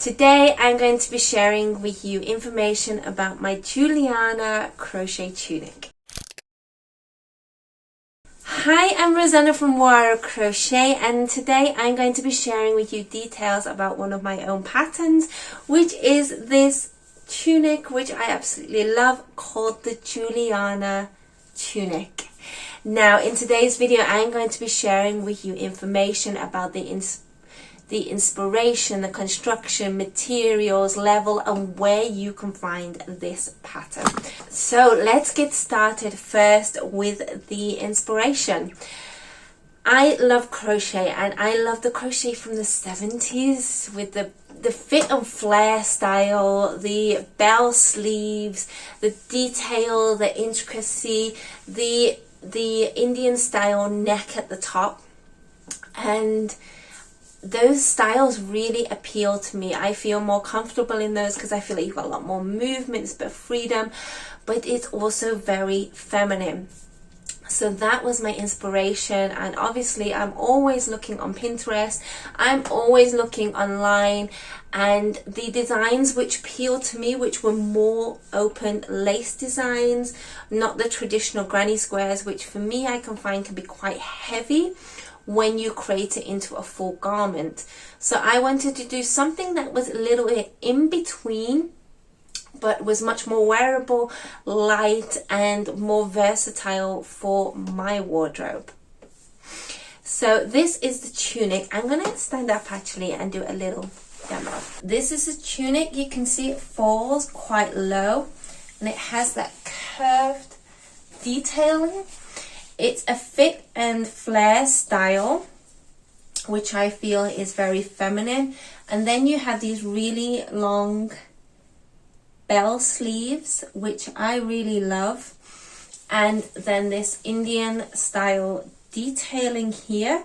Today I'm going to be sharing with you information about my Juliana Crochet Tunic. Hi, I'm Rosanna from Moara Crochet, and today I'm going to be sharing with you details about one of my own patterns, which is this tunic which I absolutely love, called the Juliana Tunic. Now in today's video I'm going to be sharing with you information about the inspiration, the construction, materials, level, and where you can find this pattern. So let's get started first with the inspiration. I love crochet, and I love the crochet from the 70s with the fit and flare style, the bell sleeves, the detail, the intricacy, the Indian style neck at the top, and those styles really appeal to me. I feel more comfortable in those because I feel like you've got a lot more movement, it's a bit of freedom, but it's also very feminine. So that was my inspiration, and obviously I'm always looking on Pinterest, I'm always looking online, and the designs which appealed to me, which were more open lace designs, not the traditional granny squares, which for me I can find can be quite heavy when you create it into a full garment. So I wanted to do something that was a little bit in between, but was much more wearable, light, and more versatile for my wardrobe. So this is the tunic. I'm going to stand up actually and do a little demo. This is a tunic. You can see it falls quite low, and it has that curved detailing. It's a fit and flare style, which I feel is very feminine. And then you have these really long bell sleeves, which I really love. And then this Indian style detailing here.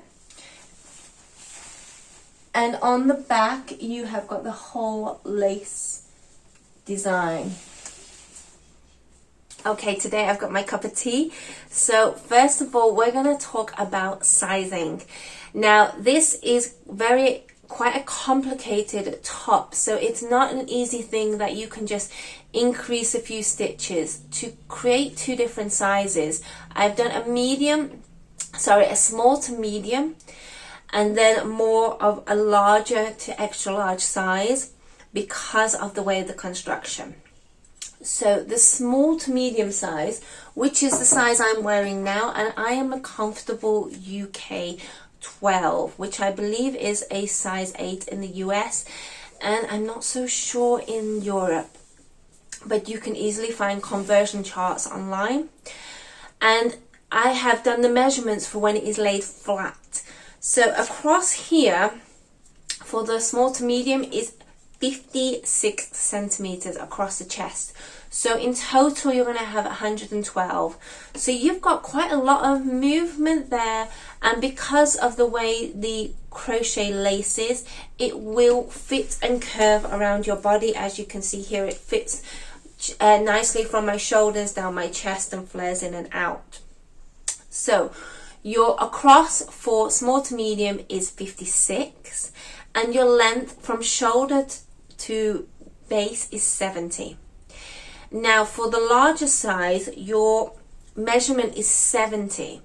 And on the back, you have got the whole lace design. Okay, today I've got my cup of tea. So first of all, we're going to talk about sizing. Now this is quite a complicated top, so it's not an easy thing that you can just increase a few stitches to create two different sizes. I've done a small to medium, and then more of a larger to extra large size because of the way of the construction. So the small to medium size, which is the size I'm wearing now, and I am a comfortable UK 12, which I believe is a size 8 in the US, and I'm not so sure in Europe, but you can easily find conversion charts online. And I have done the measurements for when it is laid flat. So across here for the small to medium is 56 centimeters across the chest. So in total you're going to have 112. So you've got quite a lot of movement there, and because of the way the crochet laces, it will fit and curve around your body. As you can see here, it fits nicely from my shoulders down my chest and flares in and out. So your across for small to medium is 56, and your length from shoulder to base is 70. Now for the larger size, your measurement is 70.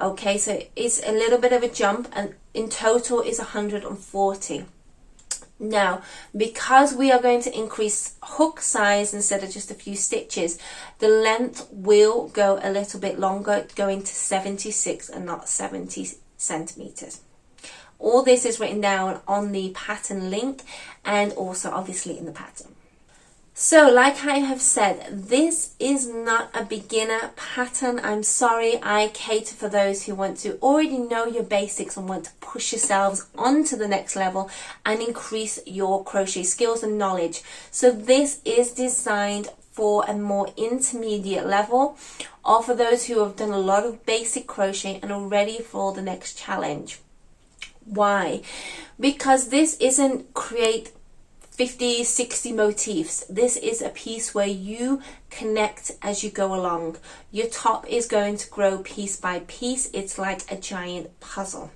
Okay, so it's a little bit of a jump, and in total is 140. Now, because we are going to increase hook size instead of just a few stitches, the length will go a little bit longer, going to 76 and not 70 centimeters. All this is written down on the pattern link, and also obviously in the pattern. So like I have said, this is not a beginner pattern. I'm sorry, I cater for those who want to already know your basics and want to push yourselves onto the next level and increase your crochet skills and knowledge. So this is designed for a more intermediate level, or for those who have done a lot of basic crochet and are ready for the next challenge. Why? Because this isn't create 50, 60 motifs. This is a piece where you connect as you go along. Your top is going to grow piece by piece. It's like a giant puzzle.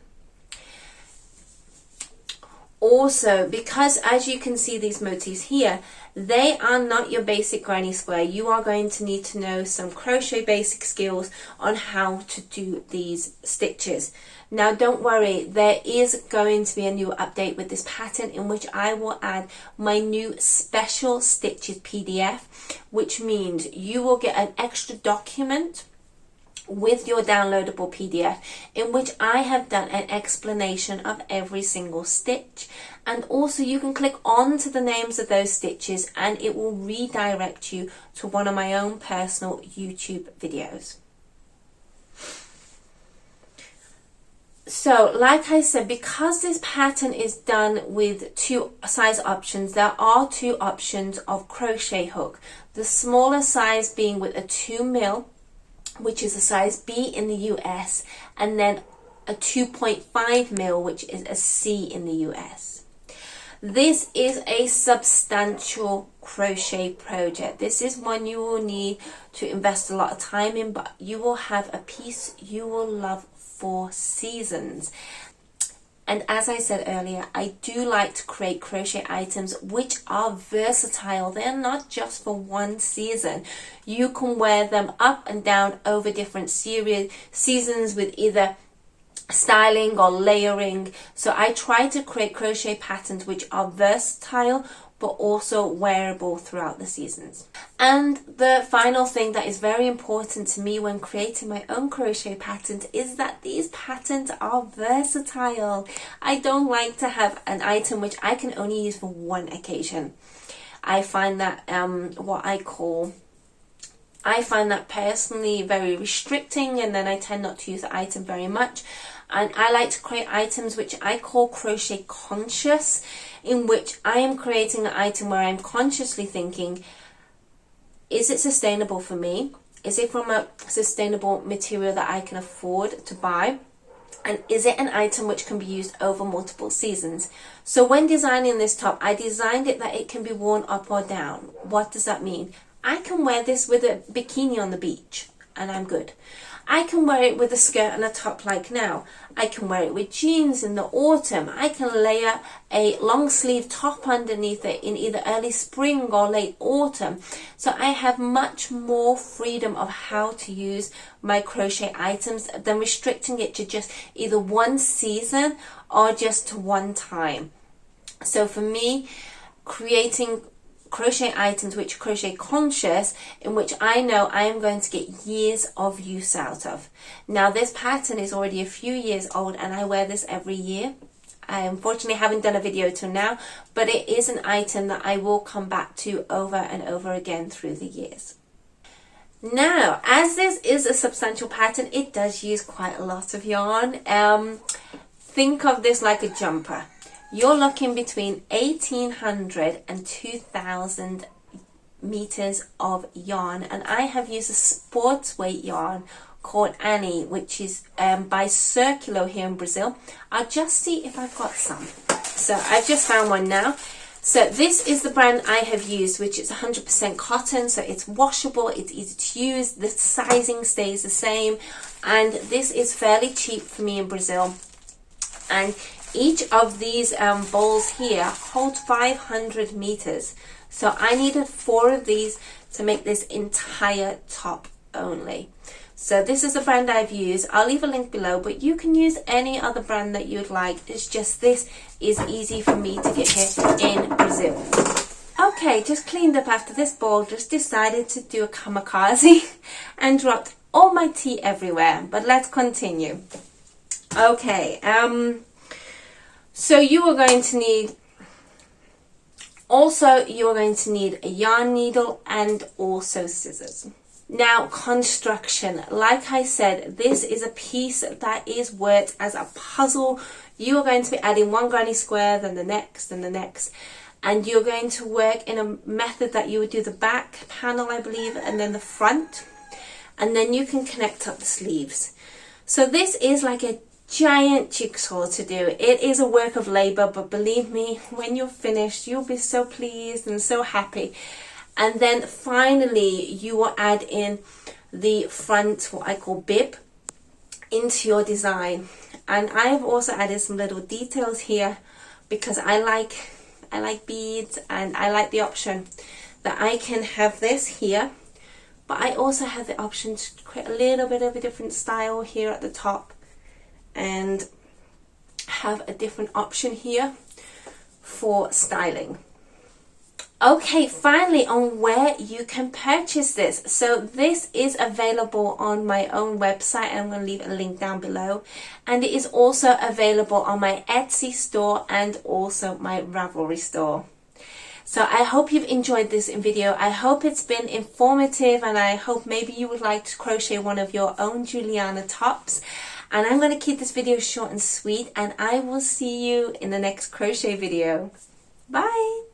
Also, because as you can see these motifs here, they are not your basic granny square. You are going to need to know some crochet basic skills on how to do these stitches. Now don't worry, there is going to be a new update with this pattern in which I will add my new special stitches PDF, which means you will get an extra document with your downloadable PDF in which I have done an explanation of every single stitch, and also you can click on to the names of those stitches and it will redirect you to one of my own personal YouTube videos. So like I said, because this pattern is done with 2 size options, there are 2 options of crochet hook. The smaller size being with a 2mm, which is a size B in the US, and then a 2.5mm, which is a C in the US. This is a substantial crochet project. This is one you will need to invest a lot of time in, but you will have a piece you will love for seasons. And as I said earlier, I do like to create crochet items which are versatile. They're not just for one season. You can wear them up and down over different seasons with either styling or layering. So I try to create crochet patterns which are versatile but also wearable throughout the seasons. And the final thing that is very important to me when creating my own crochet patterns is that these patterns are versatile. I don't like to have an item which I can only use for one occasion. I find that I find that personally very restricting, and then I tend not to use the item very much. And I like to create items which I call crochet conscious, in which I am creating an item where I'm consciously thinking, is it sustainable for me? Is it from a sustainable material that I can afford to buy? And is it an item which can be used over multiple seasons? So when designing this top, I designed it that it can be worn up or down. What does that mean? I can wear this with a bikini on the beach and I'm good. I can wear it with a skirt and a top like now. I can wear it with jeans in the autumn. I can layer a long sleeve top underneath it in either early spring or late autumn. So I have much more freedom of how to use my crochet items than restricting it to just either one season or just to one time. So for me, creating crochet items which are crochet conscious, in which I know I am going to get years of use out of. Now this pattern is already a few years old and I wear this every year. I unfortunately haven't done a video till now, but it is an item that I will come back to over and over again through the years. Now, as this is a substantial pattern, it does use quite a lot of yarn. Think of this like a jumper. You're looking between 1,800 and 2,000 meters of yarn, and I have used a sports weight yarn called Annie, which is by Circulo here in Brazil. I'll just see if I've got some. So I've just found one now. So this is the brand I have used, which is 100% cotton, so it's washable, it's easy to use, the sizing stays the same, and this is fairly cheap for me in Brazil. And each of these bowls here hold 500 meters. So I needed 4 of these to make this entire top only. So this is the brand I've used. I'll leave a link below, but you can use any other brand that you'd like. It's just this is easy for me to get here in Brazil. Okay, just cleaned up after this bowl. Just decided to do a kamikaze and dropped all my tea everywhere. But let's continue. Okay, so you are going to need, a yarn needle and also scissors. Now, construction. Like I said, this is a piece that is worked as a puzzle. You are going to be adding one granny square, then the next, and the next. And you're going to work in a method that you would do the back panel, I believe, and then the front. And then you can connect up the sleeves. So this is like a giant jigsaw to do. It is a work of labor, but believe me, when you're finished, you'll be so pleased and so happy. And then finally, you will add in the front, what I call bib, into your design. And I've also added some little details here because I like beads, and I like the option that I can have this here, but I also have the option to create a little bit of a different style here at the top and have a different option here for styling. Okay, finally, on where you can purchase this. So this is available on my own website, and I'm going to leave a link down below, and it is also available on my Etsy store and also my Ravelry store. So I hope you've enjoyed this video. I hope it's been informative, and I hope maybe you would like to crochet one of your own Juliana tops. And I'm going to keep this video short and sweet, and I will see you in the next crochet video. Bye!